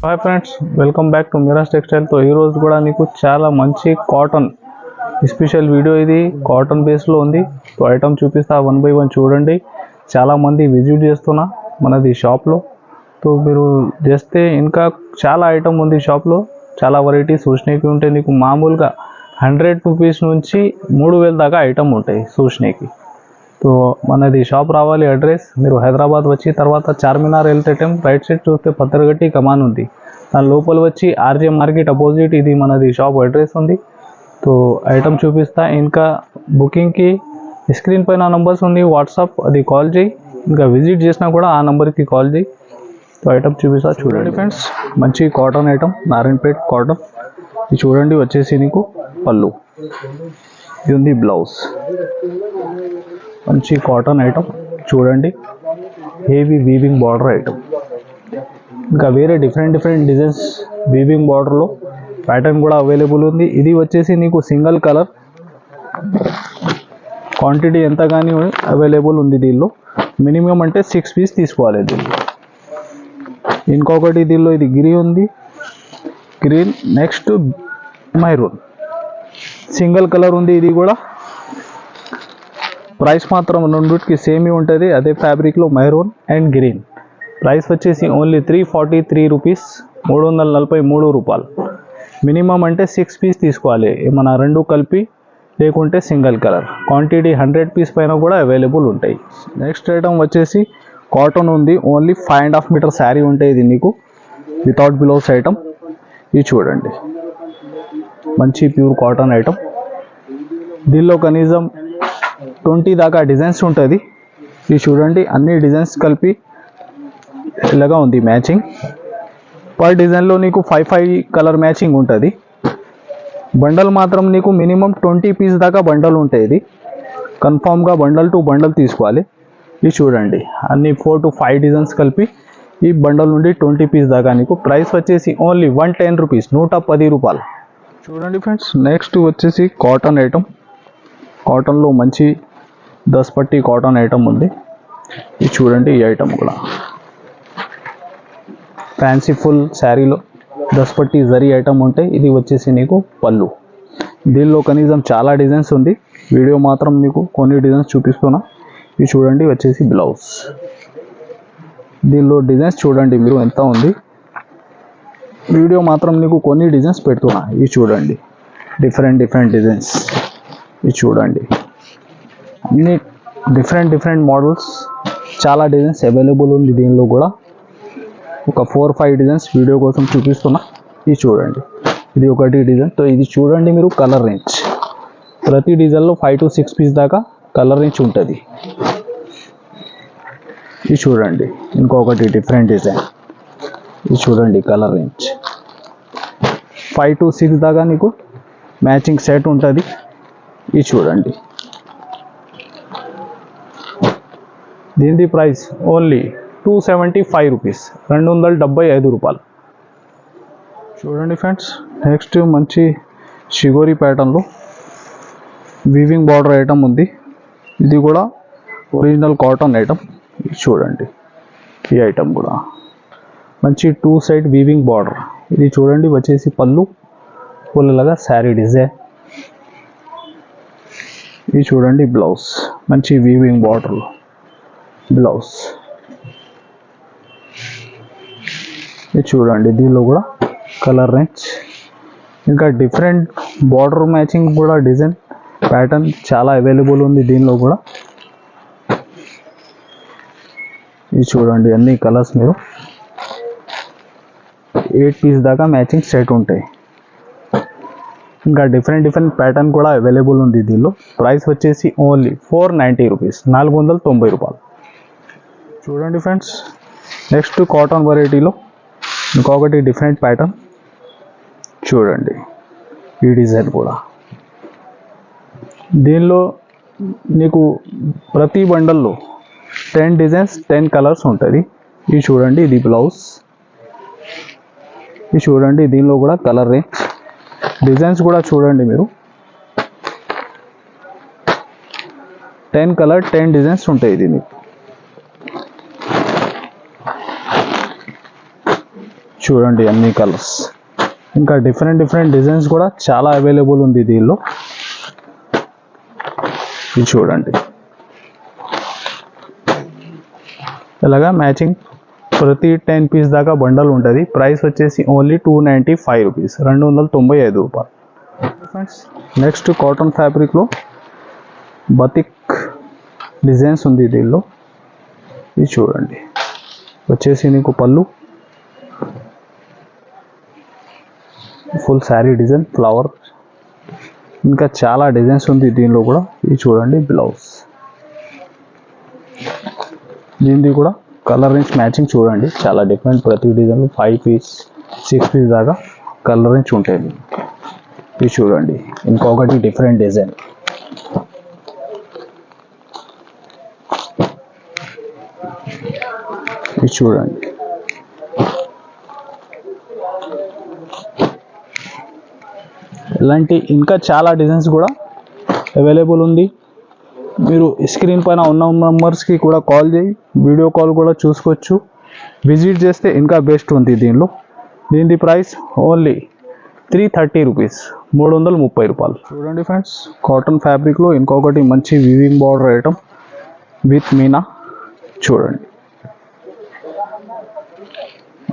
Hi friends, welcome back to Miraj textile. తో ఈ రోజు కూడా నీకు చాలా మంచి కాటన్ స్పెషల్ వీడియో, ఇది కాటన్ బేస్లో ఉంది. సో ఐటమ్ చూపిస్తా, 1 by 1 చూడండి. చాలామంది విజిట్ చేస్తున్నా మనది షాప్లో. సో మీరు చేస్తే ఇంకా చాలా ఐటమ్ ఉంది షాప్లో, చాలా వెరైటీస్ చూసినకి ఉంటాయి. నీకు మామూలుగా 100 రూపీస్ నుంచి 3000 దాకా ఐటమ్ ఉంటాయి చూసినకి. సో మనది షాప్ రావాలి, అడ్రస్ మీరు హైదరాబాద్ వచ్చి తర్వాత చార్మినార్ వెళ్తే టైం రైట్ సైడ్ చూస్తే పత్తరగట్టి కమాన్ ఉంది, దాని లోపల వచ్చి ఆర్జే మార్కెట్ అపోజిట్ ఇది మనది షాప్ అడ్రస్ ఉంది. సో ఐటమ్ చూపిస్తా. ఇంకా బుకింగ్కి స్క్రీన్ పైన నంబర్స్ ఉంది, వాట్సాప్ అది కాల్ చేయి. ఇంకా విజిట్ చేసినా కూడా ఆ నెంబర్కి కాల్ చేయి. సో ఐటమ్ చూపిస్తా, చూడండి ఫ్రెండ్స్. మంచి కాటన్ ఐటమ్, నారాయణపేట్ కాటన్. ఇది చూడండి, వచ్చేసి నీకు పళ్ళు, ఇది ఉంది బ్లౌజ్. మంచి కాటన్ ఐటమ్ చూడండి, హెవీ వీవింగ్ బార్డర్ ఐటమ్. ఇంకా వేరే డిఫరెంట్ డిజైన్స్ వీవింగ్ బార్డర్లో ప్యాటర్న్ కూడా అవైలబుల్ ఉంది. ఇది వచ్చేసి నీకు సింగిల్ కలర్, క్వాంటిటీ ఎంత కానీ అవైలబుల్ ఉంది దీనిలో. మినిమం అంటే 6 పీస్ తీసుకోవాలి దీనిలో. ఇంకొకటి దీనిలో ఇది గ్రీన్ ఉంది, గ్రీన్. నెక్స్ట్ మైరూన్, సింగిల్ కలర్ ఉంది. ఇది కూడా ప్రైస్ మాత్రం రెండుకి సేమ్ ఉంటుంది, అదే ఫ్యాబ్రిక్లో మైరూన్ అండ్ గ్రీన్. ప్రైస్ వచ్చేసి ఓన్లీ 343 రూపీస్, 343 రూపాయలు. మినిమం అంటే 6 పీస్ తీసుకోవాలి, ఏమన్నా రెండు కలిపి, లేకుంటే సింగిల్ కలర్. క్వాంటిటీ 100 పీస్ పైన కూడా అవైలబుల్ ఉంటాయి. నెక్స్ట్ ఐటమ్ వచ్చేసి కాటన్ ఉంది, ఓన్లీ 5.5 మీటర్ శారీ ఉంటాయి ఇది నీకు, వితౌట్ బ్లౌజ్ ఐటమ్. ఇది చూడండి, మంచి ప్యూర్ కాటన్ ఐటమ్. దీనిలో కనీసం 20 దాకా డిజైన్స్ ఉంటుంది. ఇది చూడండి, అన్ని డిజైన్స్ కలిపి ఇలాగా ఉంది మ్యాచింగ్. పర్ డిజైన్లో నీకు 5 కలర్ మ్యాచింగ్ ఉంటుంది. బండల్ మాత్రం నీకు మినిమం 20 పీస్ దాకా బండల్ ఉంటాయి. ఇది కన్ఫామ్గా బండల్ టు బండల్ తీసుకోవాలి. ఇది చూడండి, అన్ని 4 to 5 డిజైన్స్ కలిపి ఈ బండల్ నుండి 20 పీస్ దాకా నీకు. ప్రైస్ వచ్చేసి ఓన్లీ 110 రూపీస్, 110 రూపాయలు. చూడండి ఫ్రెండ్స్, నెక్స్ట్ వచ్చేసి కాటన్ ఐటమ్. కాటన్లో మంచి 10 పట్టి కాటన్ ఐటమ్ ఉంది. ఇది చూడండి, ఈ ఐటమ్ కూడా ఫ్యాన్సీ ఫుల్ శారీలో 10 పట్టి జరీ ఐటమ్ ఉంటాయి. ఇది వచ్చేసి నీకు పళ్ళు. దీనిలో కనీసం చాలా డిజైన్స్ ఉంది, వీడియో మాత్రం నీకు కొన్ని డిజైన్స్ చూపిస్తున్నా. ఇది చూడండి, వచ్చేసి బ్లౌజ్. దీనిలో డిజైన్స్ చూడండి మీరు ఎంత ఉంది, వీడియో మాత్రం నీకు కొన్ని డిజైన్స్ పెడుతున్నా. ఇవి చూడండి, డిఫరెంట్ డిజైన్స్. ఇది చూడండి, అన్ని డిఫరెంట్ మోడల్స్, చాలా డిజైన్స్ అవైలబుల్ ఉంది దీనిలో కూడా. ఒక 4-5 డిజైన్స్ వీడియో కోసం చూపిస్తున్నా. ఇది చూడండి, ఇది ఒకటి డిజైన్. సో ఇది చూడండి మీరు, కలర్ రేంజ్ ప్రతి డిజైన్లో 5 to 6 పీస్ దాకా కలర్ రేంజ్ ఉంటుంది. ఇది చూడండి, ఇంకొకటి డిఫరెంట్ డిజైన్. ఇది చూడండి, కలర్ రేంజ్ 5 to 6 దాకా నీకు మ్యాచింగ్ సెట్ ఉంటుంది. ఇది చూడండి, దీని ప్రైస్ ఓన్లీ 275 రూపీస్, 275 రూపాయలు. చూడండి ఫ్రెండ్స్, నెక్స్ట్ మంచి షిగోరి ప్యాటర్న్లో వీవింగ్ బార్డర్ ఐటమ్ ఉంది. ఇది కూడా ఒరిజినల్ కాటన్ ఐటమ్. చూడండి, ఈ ఐటమ్ కూడా మంచి 2 సైడ్ వీవింగ్ బార్డర్. ఇది చూడండి, వచ్చేసి పళ్ళు పూలలాగా శారీ డిజైన్. ఇది చూడండి బ్లౌజ్, మంచి వీవింగ్ బార్డర్లో బ్లౌజ్. ఇది చూడండి, దీనిలో కూడా కలర్ రేంజ్, ఇంకా డిఫరెంట్ బార్డర్ మ్యాచింగ్ కూడా డిజైన్ ప్యాటర్న్ చాలా అవైలబుల్ ఉంది దీనిలో కూడా. ఇది చూడండి, అన్ని కలర్స్ మీరు 8 పీస్ దాకా మ్యాచింగ్ సెట్ ఉంటాయి. ఇంకా డిఫరెంట్ ప్యాటర్న్ కూడా అవైలబుల్ ఉంది దీనిలో. ప్రైస్ వచ్చేసి ఓన్లీ 490 రూపీస్, 490 రూపాయలు. చూడండి ఫ్రెండ్స్, నెక్స్ట్ కాటన్ వెరైటీలో ఇంకొకటి డిఫరెంట్ ప్యాటర్న్. చూడండి, ఈ డిజైన్ కూడా. దీనిలో నీకు ప్రతి బండల్లో 10 డిజైన్స్ 10 కలర్స్ ఉంటుంది. ఇది చూడండి, ఇది బ్లౌజ్. ఇది చూడండి, దీనిలో కూడా కలర్ రేంజ్, డిజైన్స్ కూడా చూడండి మీరు. 10 కలర్ 10 డిజైన్స్ ఉంటాయి దీనికి. చూడండి అన్ని కలర్స్, ఇంకా డిఫరెంట్ డిఫరెంట్ డిజైన్స్ కూడా చాలా అవైలబుల్ ఉంది దీనిలో. ఇది చూడండి, ఇలాగా మ్యాచింగ్ ప్రతి 10 పీస్ దాకా బండల్ ఉంటుంది. ప్రైస్ వచ్చేసి ఓన్లీ 295 రూపీస్, 295 రూపాయలు. ఫ్రెండ్స్, నెక్స్ట్ కాటన్ ఫ్యాబ్రిక్లో బతిక్ డిజైన్స్ ఉంది దీనిలో. ఇది చూడండి, వచ్చేసి నీకు పళ్ళు, ఫుల్ శారీ డిజైన్, ఫ్లవర్, ఇంకా చాలా డిజైన్స్ ఉంది దీనిలో కూడా. ఇది చూడండి బ్లౌజ్, దీనిది కూడా కలర్ రేంజ్ మ్యాచింగ్ చూడండి చాలా డిఫరెంట్. ప్రతి డిజైన్ 5 పీస్ 6 పీస్ దాకా కలర్ రేంజ్ ఉంటుంది. ఇది చూడండి ఇంకొకటి డిఫరెంట్ డిజైన్. ఇది చూడండి, ఇలాంటి ఇంకా చాలా డిజైన్స్ కూడా అవైలబుల్ ఉంది. మీరు స్క్రీన్ పైన ఉన్న నెంబర్స్కి కూడా కాల్ చేయి, వీడియో కాల్ కూడా చూసుకోవచ్చు. విజిట్ చేస్తే ఇంకా బెస్ట్ ఉంది దీనిలో. దీని ప్రైస్ ఓన్లీ 330 రూపీస్, 330 రూపాయలు. చూడండి ఫ్రెండ్స్, కాటన్ ఫ్యాబ్రిక్లో ఇంకొకటి మంచి weaving border item with Meena. చూడండి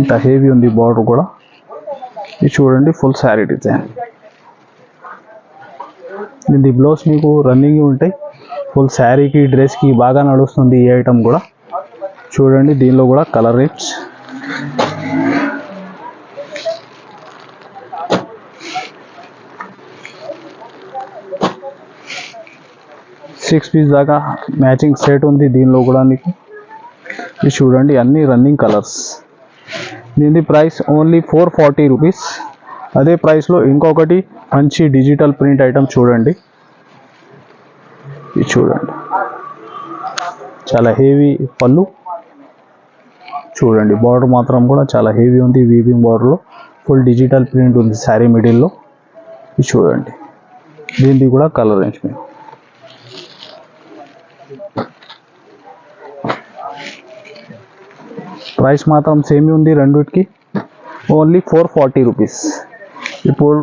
ఇంత హెవీ ఉంది బార్డర్ కూడా. ఇది చూడండి ఫుల్ శారీ డిజైన్. దీని బ్లౌజ్ మీకు రన్నింగ్ ఉంటాయి. ఫుల్ శారీకి డ్రెస్కి బాగా నడుస్తుంది ఈ ఐటమ్ కూడా. చూడండి దీనిలో కూడా కలర్ రేంజ్, సిక్స్ పీస్ దాకా మ్యాచింగ్ సెట్ ఉంది దీనిలో కూడా మీకు. ఇది చూడండి అన్ని రన్నింగ్ కలర్స్. దీని ప్రైస్ ఓన్లీ 440 రూపీస్. అదే ప్రైస్లో ఇంకొకటి మంచి డిజిటల్ ప్రింట్ ఐటమ్ చూడండి. ఇది చూడండి చాలా హెవీ పళ్ళు. చూడండి బార్డర్ మాత్రం కూడా చాలా హెవీ ఉంది. వీవింగ్ బార్డర్లో ఫుల్ డిజిటల్ ప్రింట్ ఉంది శారీ మిడిల్లో. ఇది చూడండి దీనిది కూడా కలర్ రేంజ్ మీకు. ప్రైస్ మాత్రం సేమ్ ఉంది రెండిటికి, ఓన్లీ 440 రూపీస్. ఇప్పుడు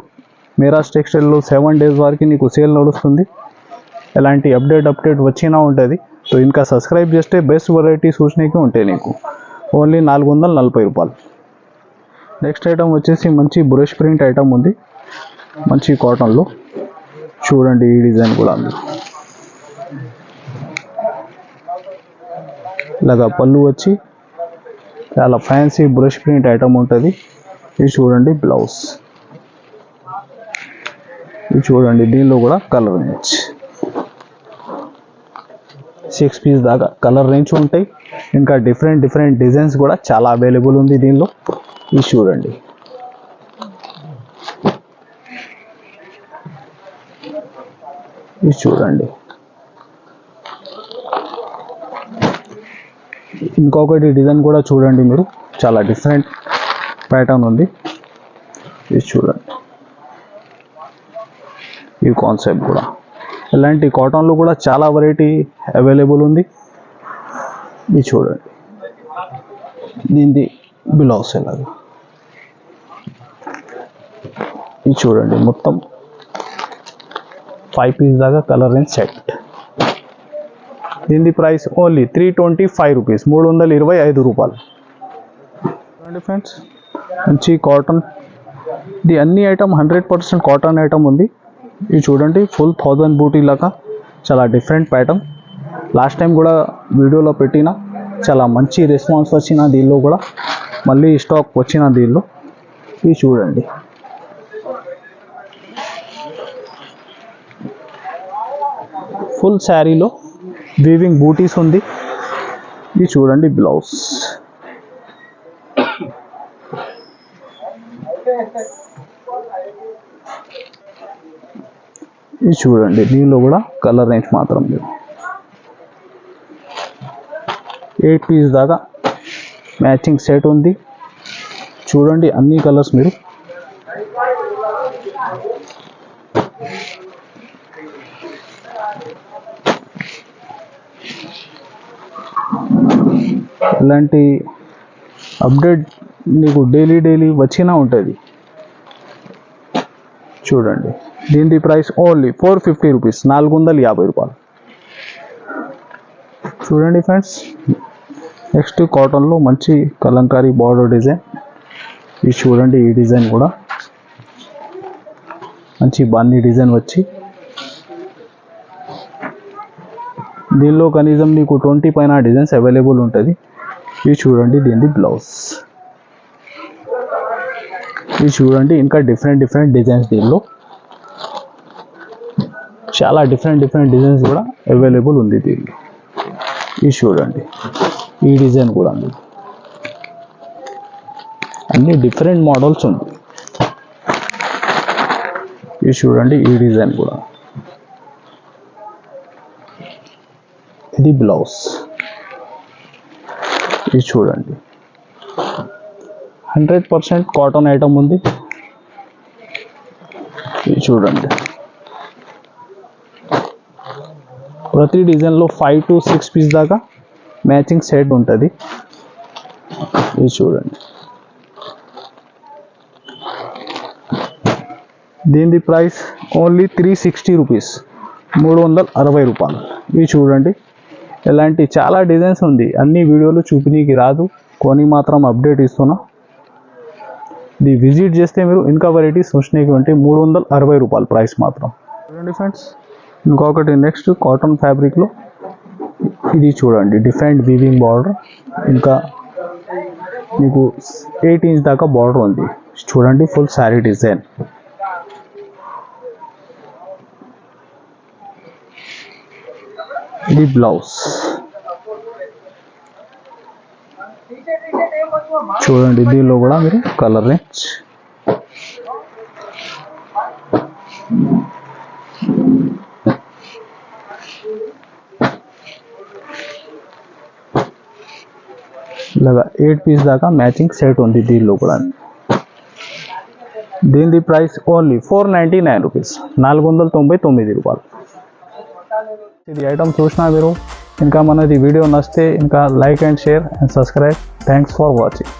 మీరాజ్ టెక్స్టైల్లో 7 డేస్ వరకు నీకు సేల్ నడుస్తుంది. ఎలాంటి అప్డేట్ వచ్చినా ఉంటుంది. సో ఇంకా సబ్స్క్రైబ్ చేస్తే బెస్ట్ వెరైటీ చూసినకి ఉంటాయి నీకు. ఓన్లీ 440 రూపాయలు. నెక్స్ట్ ఐటమ్ వచ్చేసి మంచి బ్రష్ ప్రింట్ ఐటమ్ ఉంది మంచి కాటన్లో. చూడండి ఈ డిజైన్ కూడా ఉంది. ఇలాగా పళ్ళు వచ్చి చాలా ఫ్యాన్సీ బ్రష్ ప్రింట్ ఐటమ్ ఉంటుంది. ఇది చూడండి బ్లౌజ్. ఇది చూడండి దీనిలో కూడా కలర్ రేంజ్ 6 పీస్ దాకా కలర్ రేంజ్ ఉంటాయి. ఇంకా డిఫరెంట్ డిజైన్స్ కూడా చాలా అవైలబుల్ ఉంది దీనిలో. ఇది చూడండి ఇది చూడండి ఇంకొకటి డిజైన్ కూడా చూడండి మీరు, చాలా డిఫరెంట్ ప్యాటర్న్ ఉంది. ఇది చూడండి ఈ కాన్సెప్ట్ కూడా. ఇలాంటి కాటన్లో కూడా చాలా వెరైటీ అవైలబుల్ ఉంది. ఇది చూడండి దీనిది బ్లౌజ్ ఎలాగా. ఇది చూడండి మొత్తం 5 పీస్ దాకా కలర్ రేంజ్ సెట్. దీని ప్రైస్ ఓన్లీ 325 రూపీస్, 325 రూపాయలు. చూడండి ఫ్రెండ్స్ మంచి కాటన్, ఇది అన్ని ఐటమ్ 100% కాటన్ ఐటమ్ ఉంది. ఇది చూడండి ఫుల్ 1000 బూటీ లాగా చాలా డిఫరెంట్ ప్యాటర్న్. లాస్ట్ టైం కూడా వీడియోలో పెట్టిన చాలా మంచి రెస్పాన్స్ వచ్చిన దీనిలో కూడా, మళ్ళీ స్టాక్ వచ్చిన దీనిలో. ఇది చూడండి ఫుల్ శారీలో వీవింగ్ బూటీస్ ఉంది. ఇది చూడండి బ్లౌజ్. ఇది చూడండి దీనిలో కూడా కలర్ రేంజ్ మాత్రం లేదు. 8 పీస్ దాకా మ్యాచింగ్ సెట్ ఉంది. చూడండి అన్ని కలర్స్ మీరు. ఇలాంటి అప్డేట్ నీకు డైలీ వచ్చినా ఉంటుంది. చూడండి దీని ప్రైస్ ఓన్లీ 450 రూపీస్, 450 రూపాయలు. చూడండి ఫ్రెండ్స్, నెక్స్ట్ కాటన్లో మంచి కలంకారీ బార్డర్ డిజైన్. ఇది చూడండి, ఈ డిజైన్ కూడా మంచి బాన్నీ డిజైన్ వచ్చి దీనిలో కనీసం నీకు 20 పైన డిజైన్స్ అవైలబుల్ ఉంటుంది. ఇది చూడండి దీని బ్లౌజ్. ఇది చూడండి ఇంకా డిఫరెంట్ డిజైన్స్, దీనిలో చాలా డిఫరెంట్ డిజైన్స్ కూడా అవైలబుల్ ఉంది దీనిలో. ఇది చూడండి, ఈ డిజైన్ కూడా ఉంది, అన్ని డిఫరెంట్ మోడల్స్ ఉంది. ఇది చూడండి, ఈ డిజైన్ కూడా. ఇది బ్లౌజ్. ఇది చూడండి 100% కాటన్ ఐటమ్ ఉంది. ఇది చూడండి, ప్రతి డిజైన్లో 5 to 6 పీస్ దాకా మ్యాచింగ్ సెట్ ఉంటుంది. ఇది చూడండి, దీని ప్రైస్ ఓన్లీ 360 రూపీస్, 360 రూపాయలు. ఇవి చూడండి, ఇలాంటి చాలా డిజైన్స్ ఉంది. అన్ని వీడియోలు చూపినీకి రాదు, కొన్ని మాత్రం అప్డేట్ ఇస్తున్నా. ఇది విజిట్ చేస్తే మీరు ఇంకా వెరైటీస్ చూసినవి ఉంటే 360 రూపాయలు ప్రైస్ మాత్రం. చూడండి ఫ్రెండ్స్, ఇంకొకటి నెక్స్ట్ కాటన్ ఫ్యాబ్రిక్లో ఇది చూడండి, డిఫరెంట్ వీవింగ్ బార్డర్, ఇంకా మీకు 8 ఇంచ్ దాకా బార్డర్ ఉంది. చూడండి ఫుల్ శారీ డిజైన్. ఇది బ్లౌజ్. చూడండి దీనిలో కూడా మీరు కలర్ రేంజ్. ఇలాగా 8 పీస్ దాకా మ్యాచింగ్ సెట్ ఉంది దీనిలో కూడా. దీని ప్రైస్ ఓన్లీ 499 రూపీస్, 499 రూపాయలు. ఇది ఐటమ్ చూసినా మీరు ఇంకా మనది వీడియో నచ్చితే ఇంకా like and share and subscribe. Thanks for watching.